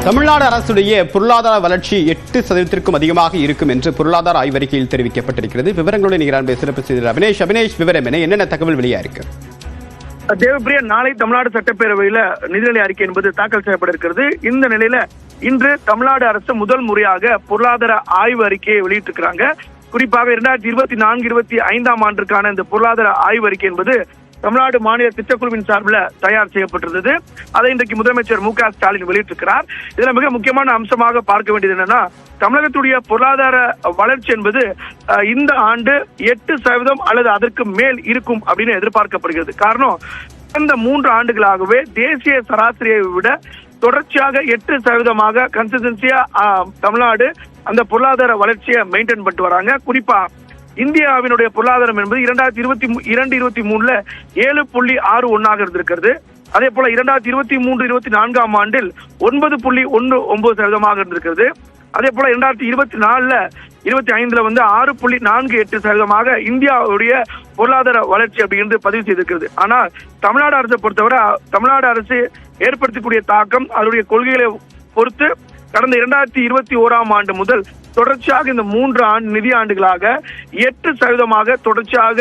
தமிழ்நாடு அரசுடைய பொருளாதார வளர்ச்சி 8% அதிகமாக இருக்கும் என்று பொருளாதார ஆய்வறிக்கையில் தெரிவிக்கப்பட்டிருக்கிறது. விவரங்களுடன் நிகரான சிறப்பு செய்தியாளர் அபினேஷ், விவரம் என்னென்ன தகவல் வெளியா இருக்கு? தேவப்பிரியா, நாளை தமிழ்நாடு சட்டப்பேரவையில நிதிநிலை அறிக்கை என்பது தாக்கல் செய்யப்பட இருக்கிறது. இந்த நிலையில இன்று தமிழ்நாடு அரசு முதல் முறையாக பொருளாதார ஆய்வு அறிக்கையை வெளியிட்டிருக்கிறாங்க. குறிப்பாக 2024-25 ஆண்டிற்கான இந்த பொருளாதார ஆய்வு அறிக்கை என்பது தமிழ்நாடு மாநில திட்டக்குழுவின் சார்பில் தயார் செய்யப்பட்டிருந்தது. அதை இன்றைக்கு முதலமைச்சர் மு க ஸ்டாலின் வெளியிட்டிருக்கிறார். இதுல மிக முக்கியமான அம்சமாக பார்க்க வேண்டியது என்னன்னா, தமிழகத்துடைய பொருளாதார வளர்ச்சி என்பது இந்த ஆண்டு 8% அல்லது அதற்கு மேல் இருக்கும் அப்படின்னு எதிர்பார்க்கப்படுகிறது. காரணம், கடந்த 3 ஆண்டுகளாகவே தேசிய சராசரியை விட தொடர்ச்சியாக 8% கன்சிஸ்டன்சியா தமிழ்நாடு அந்த பொருளாதார வளர்ச்சியை மெயின்டைன் பண்ணிட்டு வராங்க. குறிப்பா இந்தியாவினுடைய பொருளாதாரம் என்பது 2022-23 7.61 இருந்திருக்கிறது. அதே போல 2023-24 ஆண்டில் 9.19% இருந்திருக்கிறது. அதே போல 2024-25 வந்து 6.48% இந்தியாவுடைய பொருளாதார வளர்ச்சி அப்படிங்கிறது பதிவு செய்திருக்கிறது. ஆனால் தமிழ்நாடு அரசை பொறுத்தவரை தமிழ்நாடு அரசு ஏற்படுத்தக்கூடிய தாக்கம் அதனுடைய கொள்கைகளை பொறுத்து கடந்த 2021 ஆண்டு முதல் தொடர்ச்சியாக இந்த 3 நிதி ஆண்டுகளாக 8% தொடர்ச்சியாக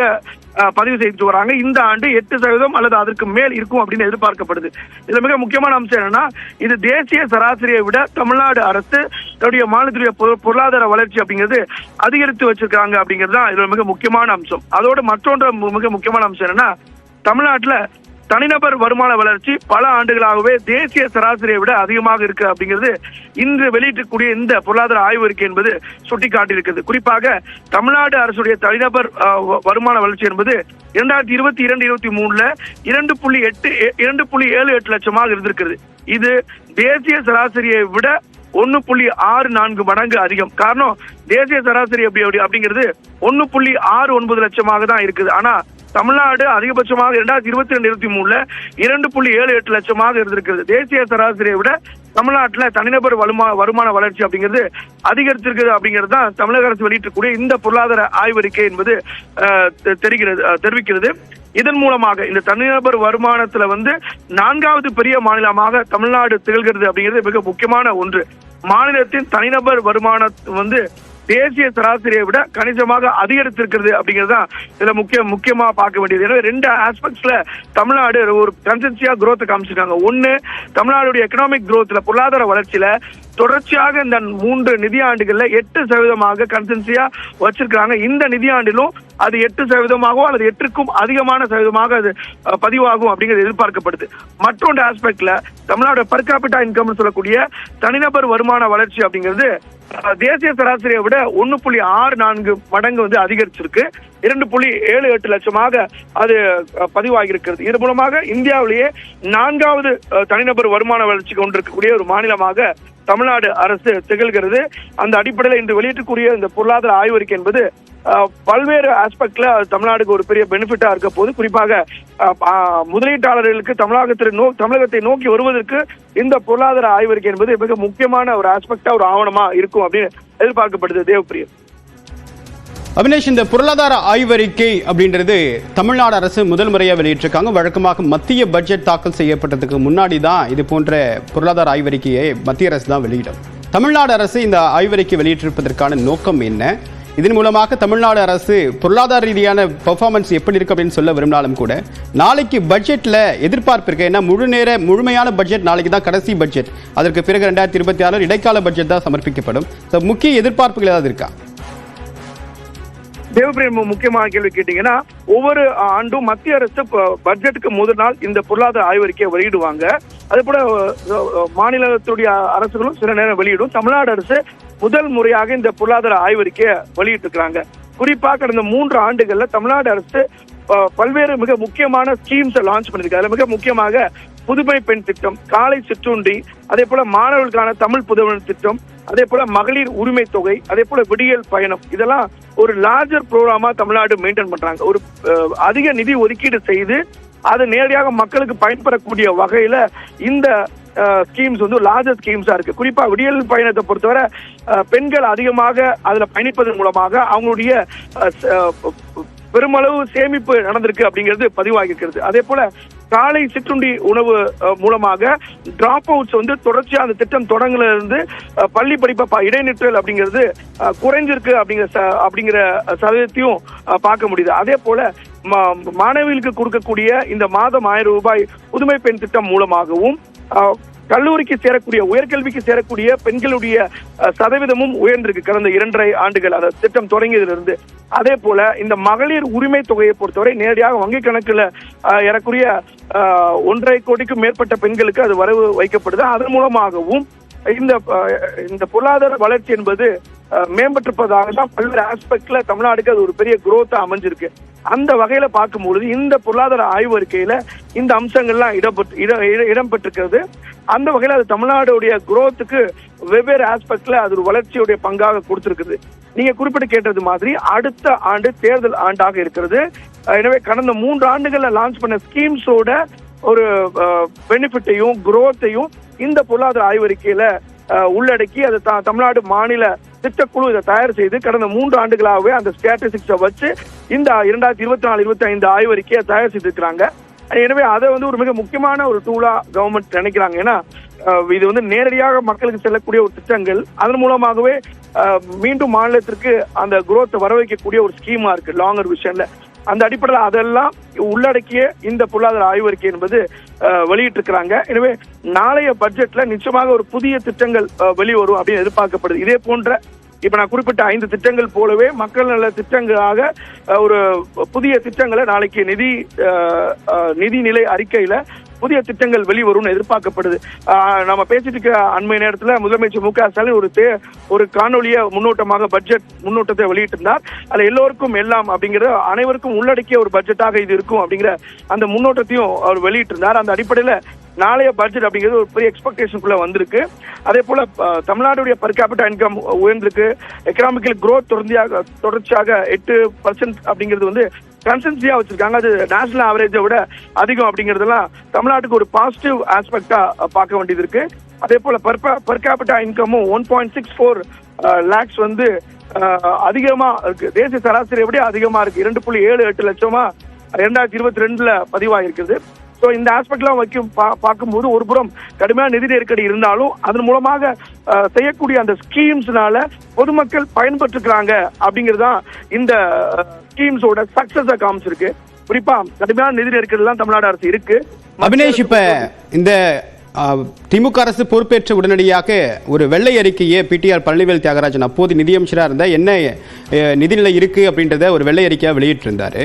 பதிவு செய்து வராங்க. இந்த ஆண்டு 8% அல்லது அதற்கு மேல் இருக்கும் அப்படின்னு எதிர்பார்க்கப்படுது. இதுல மிக முக்கியமான அம்சம் என்னன்னா, இது தேசிய சராசரியை விட தமிழ்நாடு அரசு தன்னுடைய மாநிலத்துடைய பொருளாதார வளர்ச்சி அப்படிங்கிறது அதிகரித்து வச்சிருக்காங்க அப்படிங்கிறது தான் இதுல மிக முக்கியமான அம்சம். அதோட மற்றொன்று மிக முக்கியமான அம்சம் என்னன்னா, தமிழ்நாட்டுல தனிநபர் வருமான வளர்ச்சி பல ஆண்டுகளாகவே தேசிய சராசரியை விட அதிகமாக இருக்கு அப்படிங்கிறது இன்று வெளியிட்டக்கூடிய இந்த பொருளாதார ஆய்வறிக்கை என்பது சுட்டிக்காட்டியிருக்கிறது. குறிப்பாக தமிழ்நாடு அரசுடைய தனிநபர் வருமான வளர்ச்சி என்பது 2022-23 2.78 லட்சமாக இருந்திருக்கிறது. இது தேசிய சராசரியை விட 1.64 மடங்கு அதிகம். காரணம், தேசிய சராசரி அப்படிங்கிறது 1.69 லட்சமாக தான் இருக்குது. ஆனா தமிழ்நாடு அதிகபட்சமாக 2022-23 2.78 லட்சமாக இருந்திருக்கிறது. தேசிய சராசரியை விட தமிழ்நாட்டில் தனிநபர் வருமான வளர்ச்சி அப்படிங்கிறது அதிகரிச்சிருக்கிறது அப்படிங்கிறது தான் தமிழக அரசு வெளியிட்டக்கூடிய இந்த பொருளாதார ஆய்வறிக்கை என்பது தெரிவிக்கிறது. இதன் மூலமாக இந்த தனிநபர் வருமானத்துல வந்து 4வது பெரிய மாநிலமாக தமிழ்நாடு திகழ்கிறது அப்படிங்கிறது மிக முக்கியமான ஒன்று. மாநிலத்தின் தனிநபர் வருமானம் வந்து தேசிய சராசரியை விட கணிசமாக அதிகரித்திருக்கிறது அப்படிங்கிறது தான் இதுல முக்கியமா பார்க்க வேண்டியது. எனவே 2 ஆஸ்பெக்ட்ஸ்ல தமிழ்நாடு ஒரு கன்சிஸ்டன்சியா growth காமிச்சிருக்காங்க. ஒன்னு, தமிழ்நாடுடைய எக்கனாமிக் growthல பொருளாதார வளர்ச்சியில தொடர்ச்சியாக இந்த 3 நிதி ஆண்டுகள்ல 8% கன்சிஸ்டன்சியா வச்சிருக்காங்க. இந்த நிதி ஆண்டிலும் அது 8% அல்லது 8க்கும் அதிகமான சதவீதமாக அது பதிவாகும் அப்படிங்கிறது எதிர்பார்க்கப்படுது. மற்றொன்று ஆஸ்பெக்ட்ல தமிழ்நாடு பர் கேபிட்டா இன்கம் சொல்லக்கூடிய தனிநபர் வருமான வளர்ச்சி அப்படிங்கிறது தேசிய சராசரியை விட 1.64 மடங்கு வந்து அதிகரிச்சிருக்கு. 2.78 லட்சமாக அது பதிவாகியிருக்கிறது. இது மூலமாக இந்தியாவிலேயே 4வது தனிநபர் வருமான வளர்ச்சி கொண்டிருக்கக்கூடிய ஒரு மாநிலமாக தமிழ்நாடு அரசு திகழ்கிறது. அந்த அடிப்படையில் இன்று வெளியிட்டக்கூடிய இந்த பொருளாதார ஆய்வறிக்கை என்பது பல்வேறு ஆஸ்பெக்ட்ல தமிழ்நாடுக்கு ஒரு பெரிய பெனிஃபிட்டா இருக்க போது. குறிப்பாக முதலீட்டாளர்களுக்கு தமிழகத்தை நோக்கி வருவதற்கு இந்த பொருளாதார ஆய்வறிக்கை என்பது மிக முக்கியமான ஒரு ஆஸ்பெக்டா ஒரு ஆவணமா இருக்கும் அப்படின்னு எதிர்பார்க்கப்படுது. தேவப்பிரியா. அபினேஷ், இந்த பொருளாதார ஆய்வறிக்கை அப்படின்றது தமிழ்நாடு அரசு முதல் முறையாக வெளியிட்டிருக்காங்க. வழக்கமாக மத்திய பட்ஜெட் தாக்கல் செய்யப்பட்டதுக்கு முன்னாடி தான் இது போன்ற பொருளாதார ஆய்வறிக்கையை மத்திய அரசு தான் வெளியிடும். தமிழ்நாடு அரசு இந்த ஆய்வறிக்கை வெளியிட்டிருப்பதற்கான நோக்கம் என்ன? இதன் மூலமாக தமிழ்நாடு அரசு பொருளாதார ரீதியான பெர்ஃபார்மன்ஸ் எப்படி இருக்கு அப்படின்னு சொல்ல விரும்பினாலும் கூட நாளைக்கு பட்ஜெட்ல எதிர்பார்ப்பு இருக்கு. ஏன்னா முழுமையான பட்ஜெட் நாளைக்கு தான் கடைசி பட்ஜெட். அதற்கு பிறகு 2026 இடைக்கால பட்ஜெட் தான் சமர்ப்பிக்கப்படும். முக்கிய எதிர்பார்ப்புகள் ஏதாவது இருக்கா? தேவப்பிரியா, முக்கியமான கேள்வி கேட்டீங்கன்னா, ஒவ்வொரு ஆண்டும் மத்திய அரசு பட்ஜெட்டுக்கு முதல் நாள் இந்த பொருளாதார ஆய்வறிக்கையை வெளியிடுவாங்க. அதே போல மாநிலத்துடைய அரசுகளும் சில நேரம் வெளியிடும். தமிழ்நாடு அரசு முதல் முறையாக இந்த பொருளாதார ஆய்வறிக்கையை வெளியிட்டிருக்கிறாங்க. குறிப்பாக கடந்த 3 ஆண்டுகள்ல தமிழ்நாடு அரசு பல்வேறு மிக முக்கியமான ஸ்கீம்ஸை லான்ச் பண்ணிருக்காங்க. மிக முக்கியமாக புதுமை பெண் திட்டம், காலை சிற்றுண்டி, அதே போல மாணவர்களுக்கான தமிழ் புதுவன் திட்டம், அதே போல மகளிர் உரிமை தொகை, அதே போல விடியல் பயணம், இதெல்லாம் ஒரு லார்ஜர் ப்ரோக்ராமா தமிழ்நாடு மெயின்டைன் பண்றாங்க. ஒரு அதிக நிதி ஒதுக்கீடு செய்து அது நேரடியாக மக்களுக்கு பயன்பெறக்கூடிய வகையில இந்த ஸ்கீம்ஸ் வந்து லார்ஜர் ஸ்கீம்ஸா இருக்கு. குறிப்பா விடியல் பயணத்தை பொறுத்தவரை பெண்கள் அதிகமாக அதுல பயணிப்பதன் மூலமாக அவங்களுடைய பெருமளவு சேமிப்பு நடந்திருக்கு அப்படிங்கிறது பதிவாகியிருக்கிறது. அதே போல காலை சிற்றுண்டி உணவு மூலமாக டிராப் அவுட்ஸ் வந்து தொடர்ச்சியா அந்த திட்டம் தொடங்குல இருந்து பள்ளி படிப்பை இடைநிற்றல் அப்படிங்கிறது குறைஞ்சிருக்கு அப்படிங்கிற சதவீதத்தையும் பார்க்க முடியுது. அதே போல மாணவிகளுக்கு கொடுக்கக்கூடிய இந்த மாதம் 1000 ரூபாய் புதுமை பெண் திட்டம் மூலமாகவும் கல்லூரிக்கு சேரக்கூடிய உயர்கல்விக்கு சேரக்கூடிய பெண்களுடைய சதவீதமும் உயர்ந்திருக்கு கடந்த 2.5 ஆண்டுகள் அந்த திட்டம் தொடங்கியதிலிருந்து. அதே போல இந்த மகளிர் உரிமை தொகையை பொறுத்தவரை நேரடியாக வங்கி கணக்குல ஏறக்குரிய 1.5 கோடிக்கும் மேற்பட்ட பெண்களுக்கு அது வரவு வைக்கப்படுது. அதன் மூலமாகவும் இந்த பொருளாதார வளர்ச்சி என்பது மேம்பட்டிருப்பதாக தான் பல்வேறு ஆஸ்பெக்ட்ல தமிழ்நாடுக்கு அது ஒரு பெரிய குரோத்தா அமைஞ்சிருக்கு. அந்த வகையில பார்க்கும்பொழுது இந்த பொருளாதார ஆய்வறிக்கையில இந்த அம்சங்கள்லாம் இடம்பெற்றிருக்கிறது. அந்த வகையில அது தமிழ்நாடுடைய குரோத்துக்கு வெவ்வேறு ஆஸ்பெக்ட்ல அது ஒரு வளர்ச்சியுடைய பங்காக கொடுத்திருக்குது. நீங்க குறிப்பிட்டு கேட்டது மாதிரி அடுத்த ஆண்டு தேர்தல் ஆண்டாக இருக்கிறது. எனவே கடந்த 3 ஆண்டுகள்ல லான்ச் பண்ண ஸ்கீம்ஸோட ஒரு பெனிஃபிட்டையும் குரோத்தையும் இந்த பொருளாதார ஆய்வறிக்கையில உள்ளடக்கி அது தமிழ்நாடு மாநில திட்டக்குழு இதை தயார் செய்து கடந்த 3 ஆண்டுகளாகவே அந்த ஸ்டாட்டிஸ்டிக்ஸை வச்சு இந்த 2024-25 ஆய்வறிக்கையை தயார் செய்திருக்கிறாங்க. எனவே அதை வந்து ஒரு மிக முக்கியமான ஒரு டூலா கவர்மெண்ட் நினைக்கிறாங்க. ஏன்னா இது வந்து நேரடியாக மக்களுக்கு செல்லக்கூடிய ஒரு திட்டங்கள், அதன் மூலமாகவே மீண்டும் மாநிலத்திற்கு அந்த குரோத்தை வர வைக்கக்கூடிய ஒரு ஸ்கீமா இருக்கு லாங்கர் விஷன்ல. அந்த அடிப்படையில் அதெல்லாம் உள்ளடக்கிய இந்த பொருளாதார ஆய்வறிக்கை என்பது வெளியிட்டிருக்கிறாங்க. எனவே நாளைய பட்ஜெட்ல நிச்சயமாக ஒரு புதிய திட்டங்கள் வெளிவரும் அப்படின்னு எதிர்பார்க்கப்படுது. இதே போன்ற இப்ப நான் குறிப்பிட்ட 5 திட்டங்கள் போலவே மக்கள் நல திட்டங்களாக ஒரு புதிய திட்டங்களை நாளைக்கு நிதிநிலை அறிக்கையில புதிய திட்டங்கள் வெளிவரும் எதிர்பார்க்கப்படுது. நம்ம பேசிட்டு இருக்க அண்மை நேரத்துல முதலமைச்சர் மு.க. ஸ்டாலின் ஒரு காணொலிய முன்னோட்டமாக பட்ஜெட் முன்னோட்டத்தை வெளியிட்டிருந்தார். அதுல எல்லோருக்கும் எல்லாம் அப்படிங்கிற அனைவருக்கும் உள்ளடக்கிய ஒரு பட்ஜெட்டாக இது இருக்கும் அப்படிங்கிற அந்த முன்னோட்டத்தையும் அவர் வெளியிட்டிருந்தார். அந்த அடிப்படையில நாளைய பட்ஜெட் அப்படிங்கிறது ஒரு பெரிய எக்ஸ்பெக்டேஷனுக்குள்ள வந்திருக்கு. அதே போல தமிழ்நாடுடைய பர் கேபிட்டா இன்கம் உயர்ந்திருக்கு. எக்கனாமிக்கல் குரோத் தொடர்ச்சியாக 8% அப்படிங்கிறது வந்து கன்சன்சியா வச்சிருக்காங்க. அது நேஷனல் ஆவரேஜை விட அதிகம் அப்படிங்கறதெல்லாம் தமிழ்நாட்டுக்கு ஒரு பாசிட்டிவ் ஆஸ்பெக்டா பார்க்க வேண்டியது இருக்கு. அதே போல பர் கேபிட்டா இன்கமும் 1.64 லேக்ஸ் வந்து அதிகமா இருக்கு. தேசிய சராசரியை விட அதிகமா இருக்கு. 2.78 லட்சமா 2022 பதிவாயிருக்குது. ஸோ இந்த ஆஸ்பெக்ட்லாம் பார்க்கும்போது ஒரு புறம் கடுமையான நிதி நெருக்கடி இருந்தாலும் அதன் மூலமாக செய்யக்கூடிய அந்த ஸ்கீம்ஸ்னால பொதுமக்கள் பயன்பெற்றுக்கிறாங்க அப்படிங்கிறதுதான் இந்த ஸ்கீம்ஸோட சக்சஸை காமிச்சிருக்கு. குறிப்பா கடுமையான நிதி நெருக்கடி தான் தமிழ்நாடு அரசு இருக்கு. அபினேஷ், இப்ப இந்த திமுக அரசு பொறுப்பேற்ற உடனடியாக ஒரு வெள்ளை அறிக்கையை பிடிஆர் பழனிவேல் தியாகராஜன் அப்போது நிதியமைச்சராக இருந்தால் என்ன நிதிநிலை இருக்கு அப்படின்றத ஒரு வெள்ளை அறிக்கையாக வெளியிட்டிருந்தாரு.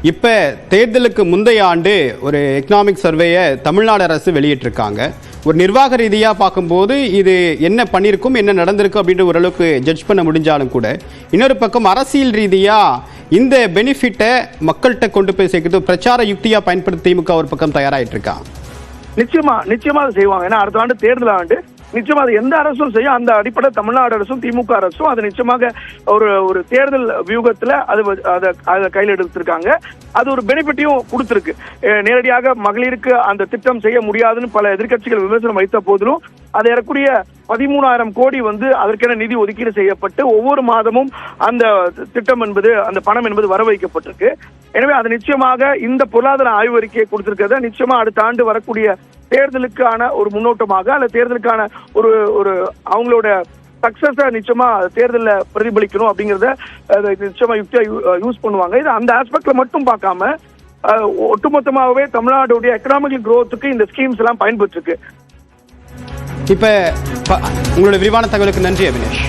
இப்ப தேர்தலுக்கு முந்தைய ஆண்டு ஒரு எக்கனாமிக் சர்வேயை தமிழ்நாடு அரசு வெளியிட்டிருக்காங்க. ஒரு நிர்வாக ரீதியாக பார்க்கும்போது இது என்ன பண்ணியிருக்கும், என்ன நடந்திருக்கு அப்படின்ற ஓரளவுக்கு ஜட்ஜ் பண்ண முடிஞ்சாலும் கூட, இன்னொரு பக்கம் அரசியல் ரீதியாக இந்த பெனிஃபிட்டை மக்கள்கிட்ட கொண்டு போய் சேர்க்கிறது பிரச்சார யுக்தியாக பயன்படுத்த திமுக ஒரு பக்கம் தயாராகிட்டு இருக்கா? நிச்சயமா அதை செய்வாங்க. ஏன்னா அடுத்த ஆண்டு தேர்தல் ஆண்டு நிச்சயமா அது எந்த அரசும் செய்யும். அந்த அடிப்படை தமிழ்நாடு அரசும் திமுக அரசும் அது நிச்சயமாக ஒரு தேர்தல் வியூகத்துல அதை கையில் எடுத்திருக்காங்க. அது ஒரு பெனிஃபிட்டையும் கொடுத்திருக்கு. நேரடியாக மகளிருக்கு அந்த திட்டம் செய்ய முடியாதுன்னு பல எதிர்க்கட்சிகள் விமர்சனம் வைத்த போதிலும் அது ஏறக்கூடிய 13,000 கோடி வந்து அதற்கென நிதி ஒதுக்கீடு செய்யப்பட்டு ஒவ்வொரு மாதமும் அந்த திட்டம் என்பது அந்த பணம் என்பது வர வைக்கப்பட்டிருக்கு. எனவே அது நிச்சயமாக இந்த பொருளாதார ஆய்வறிக்கையை கொடுத்திருக்கிறத நிச்சயமா அடுத்த ஆண்டு வரக்கூடிய தேர்தலுக்கான ஒரு முன்னோட்டமாக அல்ல தேர்தலுக்கான ஒரு அவங்களோட சக்சஸ நிச்சயமா தேர்தலில் பிரதிபலிக்கணும் அப்படிங்கிறத நிச்சயமா யுக்தியா யூஸ் பண்ணுவாங்க. இது அந்த ஆஸ்பெக்ட்ல மட்டும் பார்க்காம ஒட்டுமொத்தமாகவே தமிழ்நாடுடைய எக்கனாமிக் குரோத்துக்கு இந்த ஸ்கீம்ஸ் எல்லாம் பயன்பெற்றிருக்கு. இப்ப உங்களோட விரிவான தகவலுக்கு நன்றி அபினேஷ்.